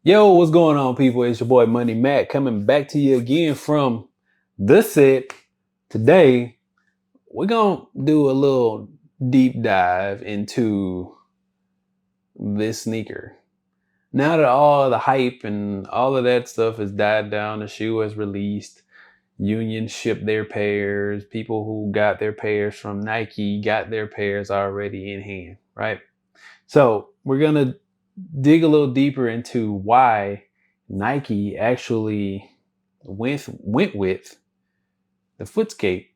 Yo, what's going on, people? It's your boy Money Mac coming back to you again from the set. Today, we're gonna do a little deep dive into this sneaker. Now that all the hype and all of that stuff has died down, the shoe has released. Union shipped their pairs. People who got their pairs from Nike got their pairs already in hand, right? So we're gonna dig a little deeper into why Nike actually went with the Footscape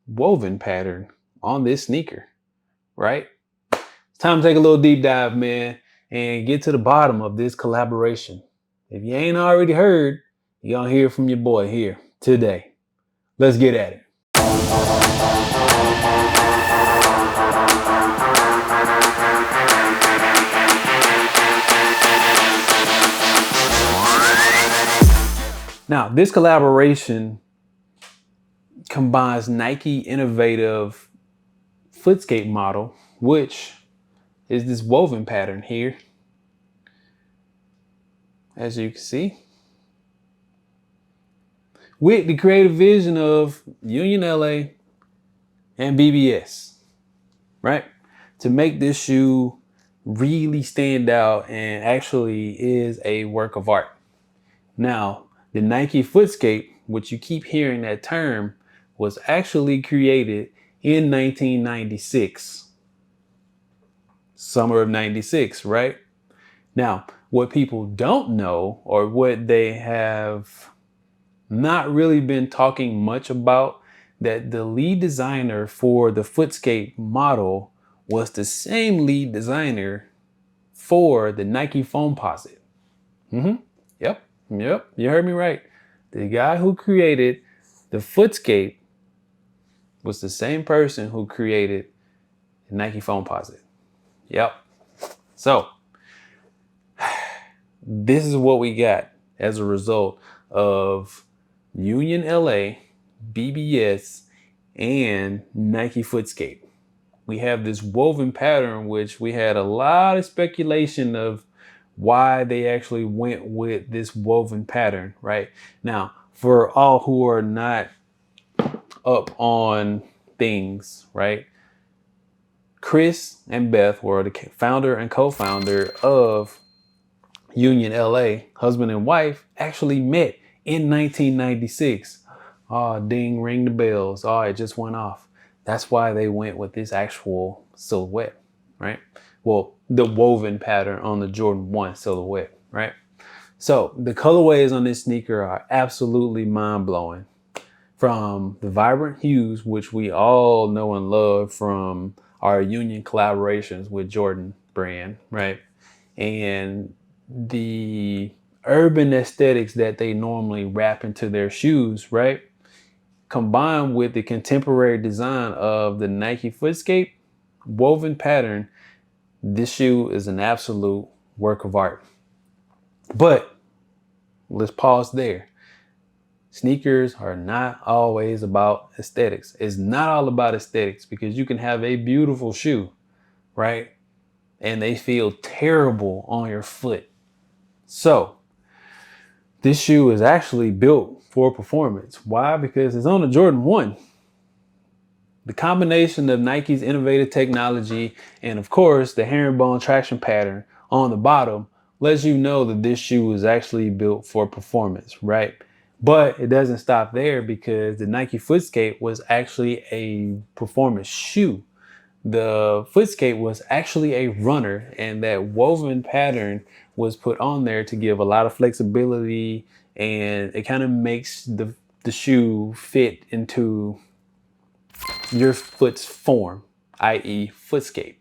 woven pattern on this sneaker, right? It's time to take a little deep dive, man, and get to the bottom of this collaboration. If you ain't already heard, you're gonna hear from your boy here today. Let's get at it. Now, this collaboration combines Nike innovative Footscape model, which is this woven pattern here, as you can see, with the creative vision of Union LA and BBS, right? To make this shoe really stand out and actually is a work of art. Now, the Nike Footscape, which you keep hearing that term, was actually created in 1996. Summer of 96, right? Now, what people don't know, or what they have not really been talking much about, that the lead designer for the Footscape model was the same lead designer for the Nike Foamposite. Yep, you heard me right. The guy who created the Footscape was the same person who created the Nike Foamposite. Yep. So this is what we got as a result of Union LA, BBS, and Nike Footscape. We have this woven pattern, which we had a lot of speculation of why they actually went with this woven pattern, right? Now, for all who are not up on things, right? Chris and Beth were the founder and co-founder of Union LA, husband and wife, actually met in 1996. Oh, ding, ring the bells. Oh, it just went off. That's why they went with this actual silhouette, right? Well, the woven pattern on the Jordan 1 silhouette, right? So the colorways on this sneaker are absolutely mind-blowing. From the vibrant hues, which we all know and love from our Union collaborations with Jordan brand, right? And the urban aesthetics that they normally wrap into their shoes, right? Combined with the contemporary design of the Nike Footscape woven pattern, this shoe is an absolute work of art. But let's pause there. Sneakers are not always about aesthetics. It's not all about aesthetics, because you can have a beautiful shoe, right? And they feel terrible on your foot. So this shoe is actually built for performance. Why? Because it's on a Jordan 1. The combination of Nike's innovative technology and, of course, the herringbone traction pattern on the bottom lets you know that this shoe is actually built for performance, right? But it doesn't stop there, because the Nike Footscape was actually a performance shoe. The Footscape was actually a runner, and that woven pattern was put on there to give a lot of flexibility, and it kind of makes the shoe fit into your foot's form, i.e. Footscape,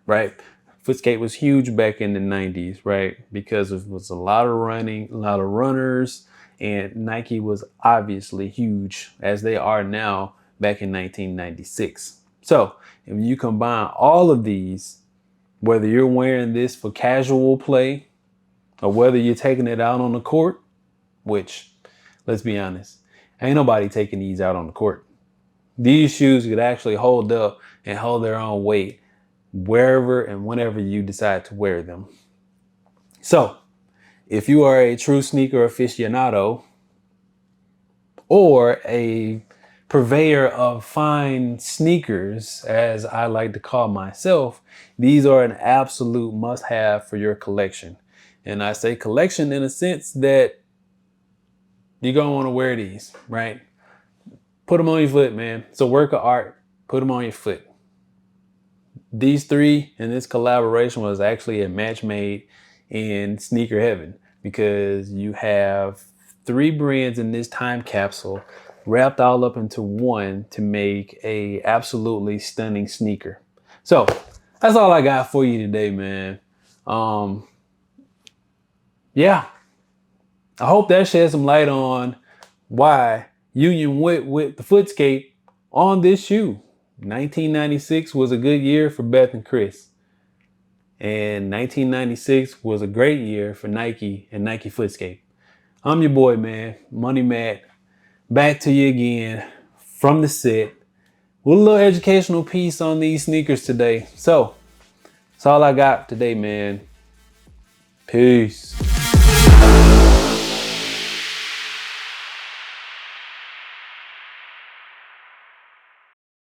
right? Footscape was huge back in the 90s, right? Because it was a lot of running, a lot of runners, and Nike was obviously huge, as they are now, back in 1996. So if you combine all of these, whether you're wearing this for casual play or whether you're taking it out on the court, which, let's be honest, ain't nobody taking these out on the court. These shoes could actually hold up and hold their own weight wherever and whenever you decide to wear them. So if you are a true sneaker aficionado or a purveyor of fine sneakers, as I like to call myself, these are an absolute must-have for your collection. And I say collection in a sense that you're gonna want to wear these, right? Put them on your foot, man. It's a work of art. Put them on your foot. These three in this collaboration was actually a match made in sneaker heaven, because you have three brands in this time capsule wrapped all up into one to make a absolutely stunning sneaker. So that's all I got for you today, man. Yeah, I hope that sheds some light on why Union went with the Footscape on this shoe. 1996 was a good year for Beth and Chris. And 1996 was a great year for Nike and Nike Footscape. I'm your boy, man, Money Matt. Back to you again from the set with a little educational piece on these sneakers today. So that's all I got today, man. Peace.